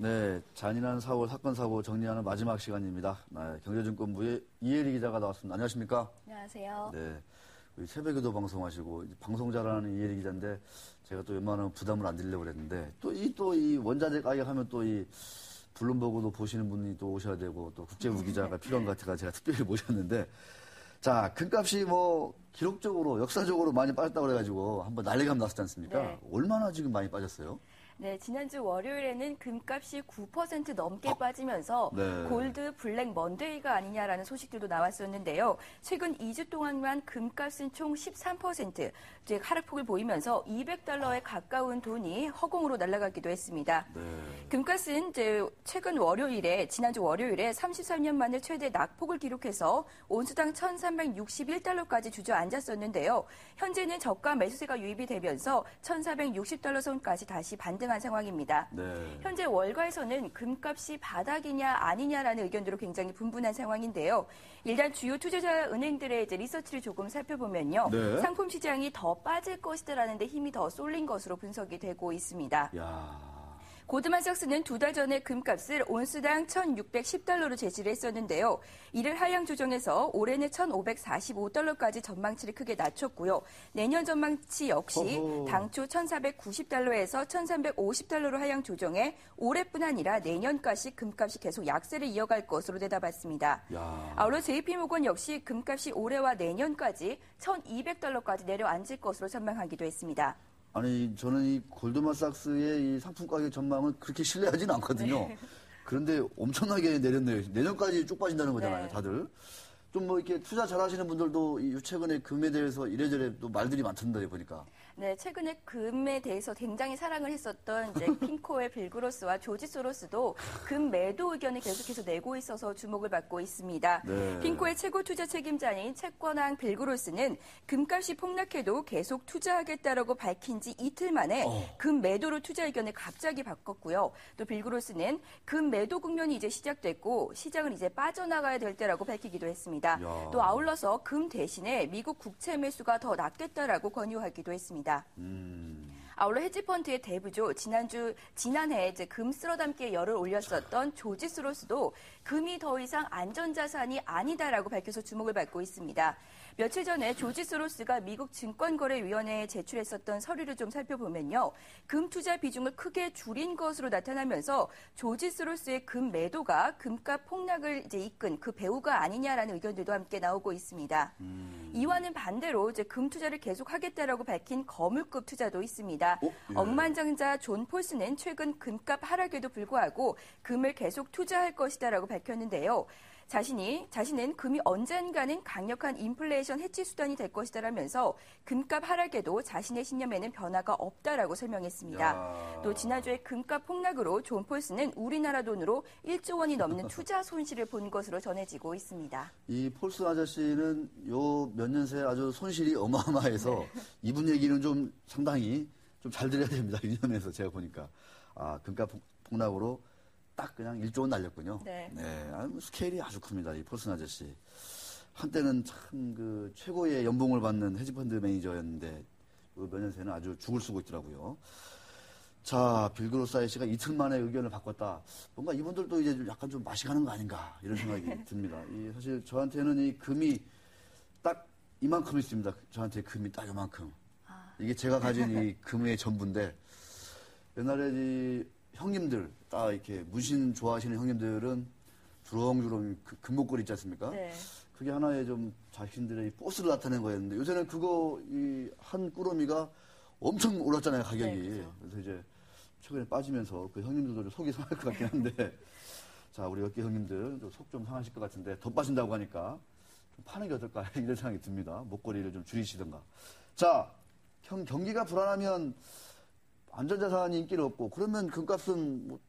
네, 잔인한 사고, 사건 사고 정리하는 마지막 시간입니다. 네, 경제증권부의 이혜리 기자가 나왔습니다. 안녕하십니까? 안녕하세요. 네, 새벽에도 방송하시고 방송 잘하는 이혜리 기자인데 제가 또 웬만하면 부담을 안 드리려고 그랬는데 또 이 원자재 가격하면 또 이 블룸버그도 보시는 분이 또 오셔야 되고 또 국제부 기자가 필요한 것 같아서 제가 특별히 모셨는데 자, 금값이 뭐 기록적으로 역사적으로 많이 빠졌다고 그래가지고 한번 난리가 났었지 않습니까? 네. 얼마나 지금 많이 빠졌어요? 네, 지난주 월요일에는 금값이 9% 넘게 빠지면서 네. 골드 블랙 먼데이가 아니냐라는 소식들도 나왔었는데요. 최근 2주 동안만 금값은 총 13% 이제 하락폭을 보이면서 $200에 가까운 돈이 허공으로 날아가기도 했습니다. 네. 금값은 이제 지난주 월요일에 33년 만에 최대 낙폭을 기록해서 온수당 1,361달러까지 주저앉았었는데요. 현재는 저가 매수세가 유입이 되면서 1,460달러 선까지 다시 반등한 상황입니다. 네. 현재 월가에서는 금값이 바닥이냐 아니냐라는 의견들로 굉장히 분분한 상황인데요. 일단 주요 투자자 은행들의 이제 리서치를 조금 살펴보면요. 네. 상품 시장이 더 빠질 것이다라는 데 힘이 더 쏠린 것으로 분석이 되고 있습니다. 야. 고드만삭스는 2달 전에 금값을 온수당 1,610달러로 제시를 했었는데요. 이를 하향 조정해서 올해는 1,545달러까지 전망치를 크게 낮췄고요. 내년 전망치 역시 당초 1,490달러에서 1,350달러로 하향 조정해 올해뿐 아니라 내년까지 금값이 계속 약세를 이어갈 것으로 내다봤습니다. 아울러 JP모건 역시 금값이 올해와 내년까지 1,200달러까지 내려앉을 것으로 전망하기도 했습니다. 아니, 저는 이 골드만삭스의 이 상품 가격 전망을 그렇게 신뢰하지는 않거든요. 그런데 엄청나게 내렸네요. 내년까지 쭉 빠진다는 거잖아요, 네. 다들. 좀 뭐 이렇게 투자 잘 하시는 분들도 이 최근에 금에 대해서 이래저래 또 말들이 많던데 보니까. 네, 최근에 금에 대해서 굉장히 사랑을 했었던 이제 핑코의 빌그로스와 조지 소로스도 금 매도 의견을 계속해서 내고 있어서 주목을 받고 있습니다. 네. 핑코의 최고 투자 책임자인 채권왕 빌그로스는 금값이 폭락해도 계속 투자하겠다라고 밝힌 지 이틀 만에 금 매도로 투자 의견을 갑자기 바꿨고요. 또 빌그로스는 금 매도 국면이 이제 시작됐고 시장은 이제 빠져나가야 될 때라고 밝히기도 했습니다. 야. 또 아울러서 금 대신에 미국 국채 매수가 더 낫겠다라고 권유하기도 했습니다. 아울러 헤지펀드의 대부죠. 지난해 이제 금 쓸어담기에 열을 올렸었던 조지 소로스도 금이 더 이상 안전자산이 아니다라고 밝혀서 주목을 받고 있습니다. 며칠 전에 조지 소로스가 미국 증권거래위원회에 제출했었던 서류를 좀 살펴보면요. 금 투자 비중을 크게 줄인 것으로 나타나면서 조지 소로스의 금 매도가 금값 폭락을 이제 이끈 그 배후가 아니냐라는 의견들도 함께 나오고 있습니다. 이와는 반대로 이제 금 투자를 계속하겠다라고 밝힌 거물급 투자도 있습니다. 예. 억만장자 존 폴스는 최근 금값 하락에도 불구하고 금을 계속 투자할 것이다라고 밝혔는데요. 자신은 금이 언젠가는 강력한 인플레이션 해치 수단이 될 것이다라면서 금값 하락에도 자신의 신념에는 변화가 없다라고 설명했습니다. 또 지난주에 금값 폭락으로 존 폴스는 우리나라 돈으로 1조 원이 넘는 투자 손실을 본 것으로 전해지고 있습니다. 이 폴스 아저씨는 요 몇 년 새 아주 손실이 어마어마해서 이분 얘기는 좀 상당히 좀 잘 들어야 됩니다. 유념해서 제가 보니까. 아, 금값 폭락으로 딱 그냥 1조 원 날렸군요. 네. 스케일이 아주 큽니다. 이 폴슨 아저씨. 한때는 참 그 최고의 연봉을 받는 헤지펀드 매니저였는데 몇 년 새는 아주 죽을 쓰고 있더라고요. 자, 빌그로스 씨가 이틀 만에 의견을 바꿨다. 뭔가 이분들도 이제 약간 좀 맛이 가는 거 아닌가 이런 생각이 듭니다. 사실 저한테는 이 금이 딱 이만큼 있습니다. 저한테 금이 딱 이만큼. 이게 제가 가진 이 금의 전부인데 옛날에 이 형님들, 딱 이렇게 문신 좋아하시는 형님들은 주렁주렁 금목걸이 있지 않습니까? 네. 그게 하나의 좀 자신들의 포스를 나타낸 거였는데 요새는 그거 이 한 꾸러미가 엄청 올랐잖아요, 가격이. 네, 그렇죠. 그래서 이제 최근에 빠지면서 그 형님들도 좀 속이 상할 것 같긴 한데 자, 우리 몇개 형님들 속 좀 상하실 것 같은데 더 빠진다고 하니까 좀 파는 게 어떨까 이런 생각이 듭니다. 목걸이를 좀 줄이시든가. 자, 경기가 불안하면 안전자산이 인기를 얻고 그러면 금값은 뭐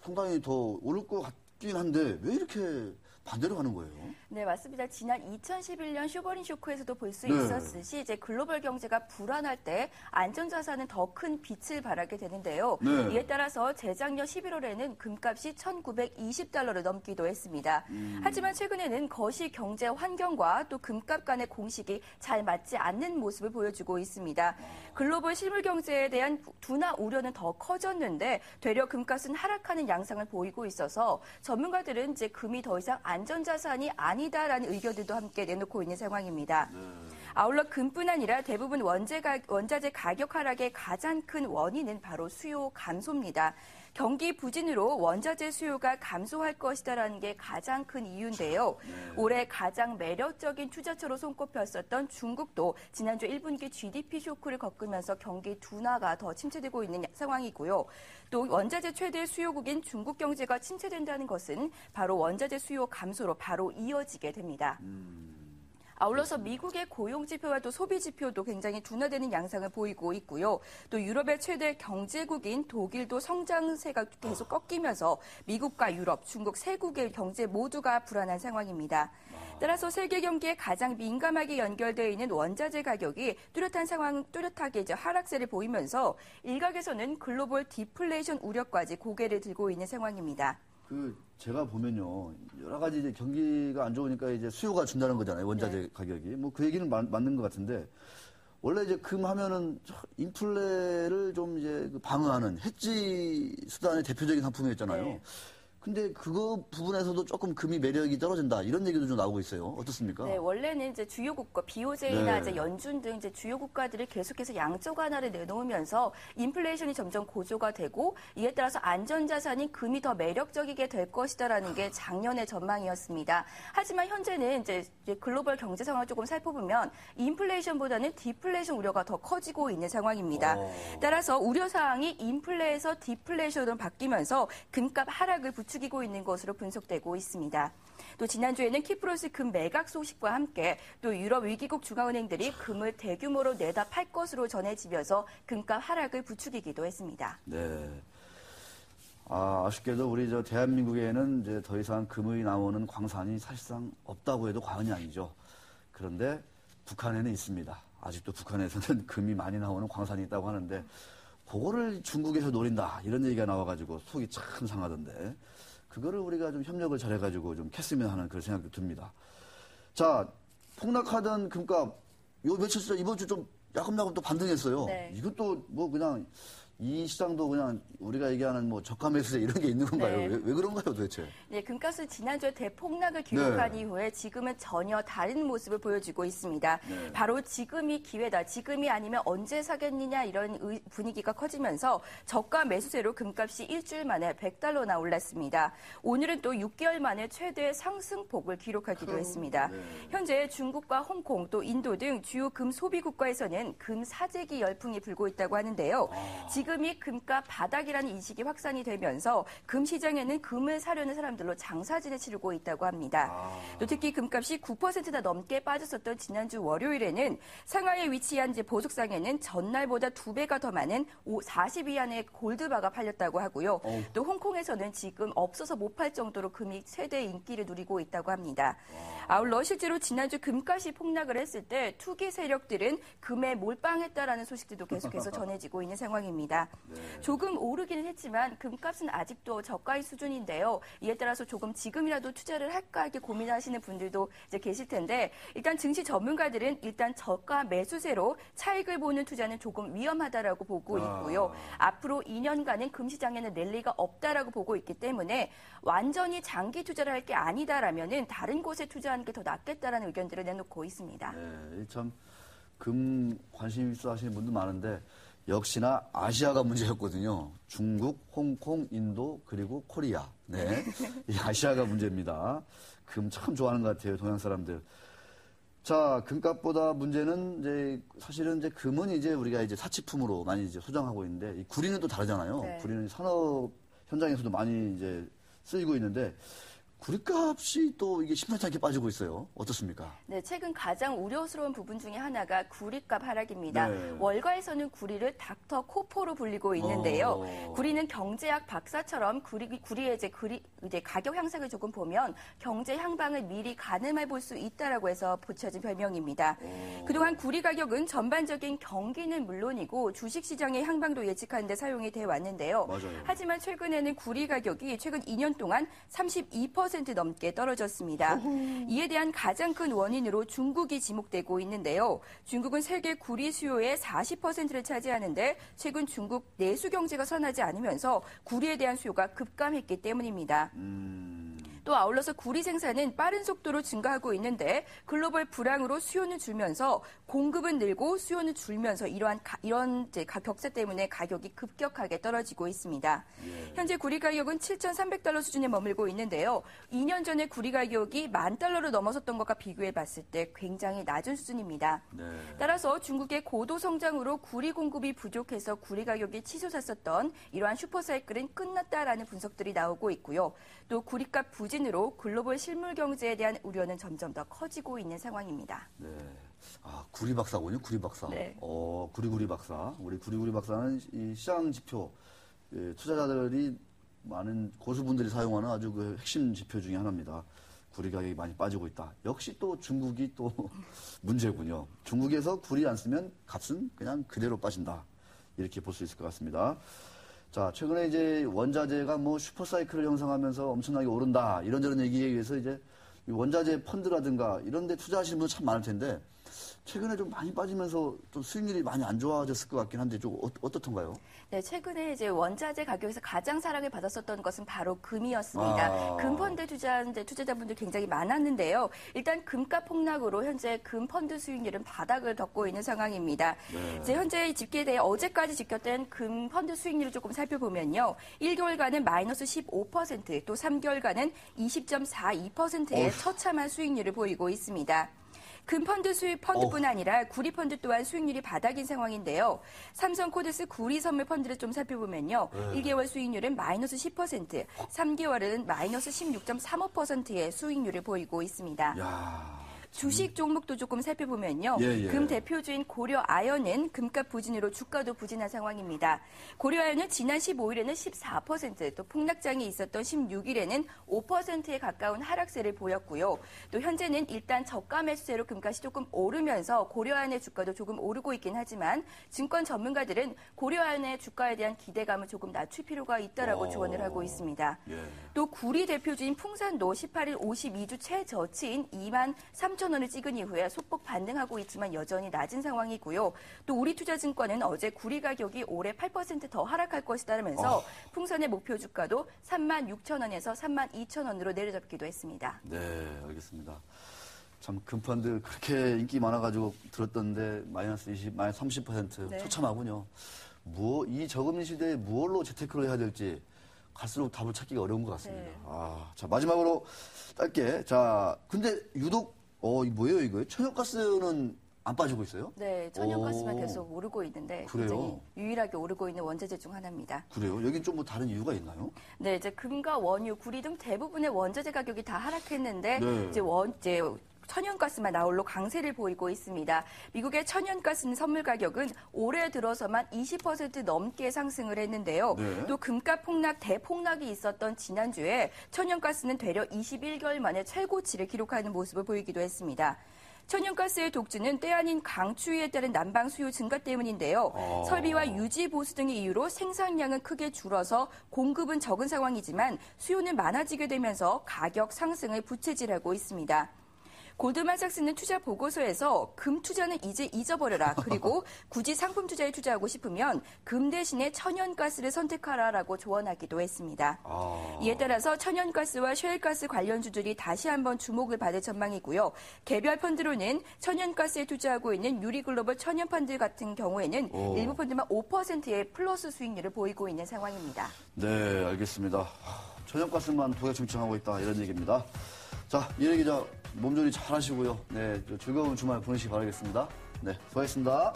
상당히 더 오를 것 같긴 한데 왜 이렇게 반대로 가는 거예요. 네, 맞습니다. 지난 2011년 쇼버린 쇼크에서도 볼 수 있었듯이 이제 글로벌 경제가 불안할 때 안전자산은 더 큰 빛을 발하게 되는데요. 네. 이에 따라서 재작년 11월에는 금값이 $1,920를 넘기도 했습니다. 하지만 최근에는 거시 경제 환경과 또 금값 간의 공식이 잘 맞지 않는 모습을 보여주고 있습니다. 글로벌 실물 경제에 대한 둔화 우려는 더 커졌는데 되려 금값은 하락하는 양상을 보이고 있어서 전문가들은 이제 금이 더 이상 안전자산이 아니다라는 의견들도 함께 내놓고 있는 상황입니다. 아울러 금뿐 아니라 대부분 원자재 가격 하락의 가장 큰 원인은 바로 수요 감소입니다. 경기 부진으로 원자재 수요가 감소할 것이다라는 게 가장 큰 이유인데요. 올해 가장 매력적인 투자처로 손꼽혔었던 중국도 지난주 1분기 GDP 쇼크를 겪으면서 경기 둔화가 더 침체되고 있는 상황이고요. 또 원자재 최대 수요국인 중국 경제가 침체된다는 것은 바로 원자재 수요 감소로 바로 이어지게 됩니다. 아울러서 미국의 고용지표와 또 소비지표도 굉장히 둔화되는 양상을 보이고 있고요. 또 유럽의 최대 경제국인 독일도 성장세가 계속 꺾이면서 미국과 유럽, 중국 세 국의 경제 모두가 불안한 상황입니다. 따라서 세계 경기에 가장 민감하게 연결되어 있는 원자재 가격이 뚜렷하게 이제 하락세를 보이면서 일각에서는 글로벌 디플레이션 우려까지 고개를 들고 있는 상황입니다. 제가 보면요, 여러 가지 이제 경기가 안 좋으니까 이제 수요가 준다는 거잖아요, 원자재 가격이. 뭐 그 얘기는 맞는 것 같은데, 원래 이제 금 하면은 인플레를 좀 이제 방어하는 해지 수단의 대표적인 상품이었잖아요. 네. 근데 그거 부분에서도 조금 금이 매력이 떨어진다 이런 얘기도 좀 나오고 있어요. 어떻습니까? 네, 원래는 이제 주요 국가 BOJ나 네. 이제 연준 등 이제 주요 국가들이 계속해서 양적 완화를 내놓으면서 인플레이션이 점점 고조가 되고 이에 따라서 안전자산인 금이 더 매력적이게 될 것이다라는 게 작년의 전망이었습니다. 하지만 현재는 이제 글로벌 경제 상황을 조금 살펴보면 인플레이션보다는 디플레이션 우려가 더 커지고 있는 상황입니다. 따라서 우려 사항이 인플레에서 디플레이션으로 바뀌면서 금값 하락을 부추기고 있는 것으로 분석되고 있습니다. 또 지난주에는 키프로스 금 매각 소식과 함께 또 유럽 위기국 중앙은행들이 금을 대규모로 내다 팔 것으로 전해지면서 금값 하락을 부추기기도 했습니다. 네. 아쉽게도 우리 대한민국에는 이제 더 이상 금이 나오는 광산이 사실상 없다고 해도 과언이 아니죠. 그런데 북한에는 있습니다. 아직도 북한에서는 금이 많이 나오는 광산이 있다고 하는데 그거를 중국에서 노린다 이런 얘기가 나와가지고 속이 참 상하던데 그거를 우리가 좀 협력을 잘해가지고 좀 캤으면 하는 그런 생각도 듭니다. 자, 폭락하던 금값 요 며칠 전 이번 주 좀 야금야금 또 반등했어요. 네. 이것도 뭐 그냥 이 시장도 그냥 우리가 얘기하는 뭐 저가 매수세 이런 게 있는 건가요? 네. 왜 그런가요 도대체? 네, 금값은 지난주에 대폭락을 기록한 이후에 지금은 전혀 다른 모습을 보여주고 있습니다. 바로 지금이 기회다. 지금이 아니면 언제 사겠느냐 이런 분위기가 커지면서 저가 매수세로 금값이 일주일 만에 $100나 올랐습니다. 오늘은 또 6개월 만에 최대 상승폭을 기록하기도 했습니다. 현재 중국과 홍콩 또 인도 등 주요 금 소비 국가에서는 금 사재기 열풍이 불고 있다고 하는데요. 지금이 금값 바닥이라는 인식이 확산이 되면서 금 시장에는 금을 사려는 사람들로 장사진을 치르고 있다고 합니다. 또 특히 금값이 9%나 넘게 빠졌었던 지난주 월요일에는 상하이에 위치한 보석상에는 전날보다 2배가 더 많은 42안의 골드바가 팔렸다고 하고요. 또 홍콩에서는 지금 없어서 못 팔 정도로 금이 최대 인기를 누리고 있다고 합니다. 아울러 실제로 지난주 금값이 폭락을 했을 때 투기 세력들은 금에 몰빵했다라는 소식들도 계속해서 전해지고 있는 상황입니다. 조금 오르기는 했지만 금값은 아직도 저가의 수준인데요. 이에 따라서 조금 지금이라도 투자를 할까 이렇게 고민하시는 분들도 이제 계실 텐데 일단 증시 전문가들은 일단 저가 매수세로 차익을 보는 투자는 조금 위험하다라고 보고 있고요. 앞으로 2년간은 금 시장에는 랠리가 없다라고 보고 있기 때문에 완전히 장기 투자를 할 게 아니다라면은 다른 곳에 투자하는 게 더 낫겠다라는 의견들을 내놓고 있습니다. 네, 참 금 관심 있어 하시는 분도 많은데 역시나 아시아가 문제였거든요. 중국, 홍콩, 인도, 그리고 코리아. 네. 이 아시아가 문제입니다. 금 참 좋아하는 것 같아요, 동양 사람들. 자, 금값보다 문제는 이제 사실은 이제 금은 이제 우리가 이제 사치품으로 많이 이제 소장하고 있는데 이 구리는 또 다르잖아요. 네. 구리는 산업 현장에서도 많이 이제 쓰이고 있는데 구리값이 또 이게 심상치 않게 빠지고 있어요. 어떻습니까? 네, 최근 가장 우려스러운 부분 중에 하나가 구리값 하락입니다. 네. 월가에서는 구리를 닥터 코포로 불리고 있는데요. 구리는 경제학 박사처럼 구리의 이제 가격 향상을 조금 보면 경제 향방을 미리 가늠해 볼 수 있다라고 해서 붙여진 별명입니다. 그동안 구리 가격은 전반적인 경기는 물론이고 주식시장의 향방도 예측하는 데 사용이 돼 왔는데요. 맞아요. 하지만 최근에는 구리 가격이 최근 2년 동안 32% 넘게 떨어졌습니다. 이에 대한 가장 큰 원인으로 중국이 지목되고 있는데요. 중국은 세계 구리 수요의 40%를 차지하는데 최근 중국 내수 경제가 선하지 않으면서 구리에 대한 수요가 급감했기 때문입니다. 또 아울러서 구리 생산은 빠른 속도로 증가하고 있는데 글로벌 불황으로 수요는 줄면서 공급은 늘고 수요는 줄면서 이런 격차 때문에 가격이 급격하게 떨어지고 있습니다. 현재 구리 가격은 $7,300 수준에 머물고 있는데요. 2년 전에 구리 가격이 $10,000로 넘어섰던 것과 비교해 봤을 때 굉장히 낮은 수준입니다. 네. 따라서 중국의 고도 성장으로 구리 공급이 부족해서 구리 가격이 치솟았었던 이러한 슈퍼사이클은 끝났다라는 분석들이 나오고 있고요. 또 구리값 부진으로 글로벌 실물 경제에 대한 우려는 점점 더 커지고 있는 상황입니다. 네. 아, 구리 박사군요, 구리 박사. 네. 구리구리 박사. 우리 구리구리 박사는 이 시장 지표, 투자자들이 많은 고수분들이 사용하는 아주 그 핵심 지표 중에 하나입니다. 구리 가격이 많이 빠지고 있다. 역시 또 중국이 또 문제군요. 중국에서 구리 안 쓰면 값은 그냥 그대로 빠진다. 이렇게 볼 수 있을 것 같습니다. 자, 최근에 이제 원자재가 뭐 슈퍼사이클을 형성하면서 엄청나게 오른다. 이런저런 얘기에 의해서 이제 원자재 펀드라든가 이런 데 투자하시는 분들 참 많을 텐데 최근에 좀 많이 빠지면서 좀 수익률이 많이 안 좋아졌을 것 같긴 한데 좀 어떻던가요? 네, 최근에 이제 원자재 가격에서 가장 사랑을 받았었던 것은 바로 금이었습니다. 금 펀드 투자자분들 굉장히 많았는데요. 일단 금값 폭락으로 현재 금 펀드 수익률은 바닥을 덮고 있는 상황입니다. 네. 이제 현재 집계대에 어제까지 집계된 금 펀드 수익률을 조금 살펴보면요. 1개월간은 마이너스 15%, 또 3개월간은 20.42%의 처참한 수익률을 보이고 있습니다. 금펀드 수입 펀드뿐 아니라 구리펀드 또한 수익률이 바닥인 상황인데요. 삼성코드스 구리선물 펀드를 좀 살펴보면요. 1개월 수익률은 마이너스 10%, 3개월은 마이너스 16.35%의 수익률을 보이고 있습니다. 야. 주식 종목도 조금 살펴보면요. 금 대표주인 고려아연은 금값 부진으로 주가도 부진한 상황입니다. 고려아연은 지난 15일에는 14%, 또 폭락장이 있었던 16일에는 5%에 가까운 하락세를 보였고요. 또 현재는 일단 저가 매수세로 금값이 조금 오르면서 고려아연의 주가도 조금 오르고 있긴 하지만 증권 전문가들은 고려아연의 주가에 대한 기대감을 조금 낮출 필요가 있다라고 조언을 하고 있습니다. 또 구리 대표주인 풍산도 18일 52주 최저치인 23,000원을 찍은 이후에 소폭 반등하고 있지만 여전히 낮은 상황이고요. 또 우리투자증권은 어제 구리 가격이 올해 8% 더 하락할 것이다라면서 풍선의 목표 주가도 36,000원에서 32,000원으로 내려잡기도 했습니다. 네, 알겠습니다. 참 금펀드 그렇게 인기 많아가지고 들었던데 마이너스 20, 마이너스 30% 네. 처참하군요. 이 저금리 시대에 무엇로 재테크를 해야 될지 갈수록 답을 찾기가 어려운 것 같습니다. 네. 자, 마지막으로 짧게. 자, 근데 유독, 뭐예요, 이거? 천연가스는 안 빠지고 있어요? 네, 천연가스만 계속 오르고 있는데 그래요? 굉장히 유일하게 오르고 있는 원자재 중 하나입니다. 그래요? 여긴 좀 뭐 다른 이유가 있나요? 네, 이제 금과 원유, 구리 등 대부분의 원자재 가격이 다 하락했는데 네. 이제 천연가스만 나홀로 강세를 보이고 있습니다. 미국의 천연가스 선물 가격은 올해 들어서만 20% 넘게 상승을 했는데요. 네. 또 금값 대폭락이 있었던 지난주에 천연가스는 되려 21개월 만에 최고치를 기록하는 모습을 보이기도 했습니다. 천연가스의 독주는 때 아닌 강추위에 따른 난방 수요 증가 때문인데요. 설비와 유지 보수 등의 이유로 생산량은 크게 줄어서 공급은 적은 상황이지만 수요는 많아지게 되면서 가격 상승을 부채질하고 있습니다. 골드만삭스는 투자 보고서에서 금 투자는 이제 잊어버려라. 그리고 굳이 상품 투자에 투자하고 싶으면 금 대신에 천연가스를 선택하라라고 조언하기도 했습니다. 이에 따라서 천연가스와 셰일가스 관련주들이 다시 한번 주목을 받을 전망이고요. 개별 펀드로는 천연가스에 투자하고 있는 유리글로벌 천연펀드 같은 경우에는 일부 펀드만 5%의 플러스 수익률을 보이고 있는 상황입니다. 네, 알겠습니다. 천연가스만 도약청청하고 있다 이런 얘기입니다. 자, 이래 기자 몸조리 잘 하시고요. 네, 즐거운 주말 보내시기 바라겠습니다. 네, 수고하셨습니다.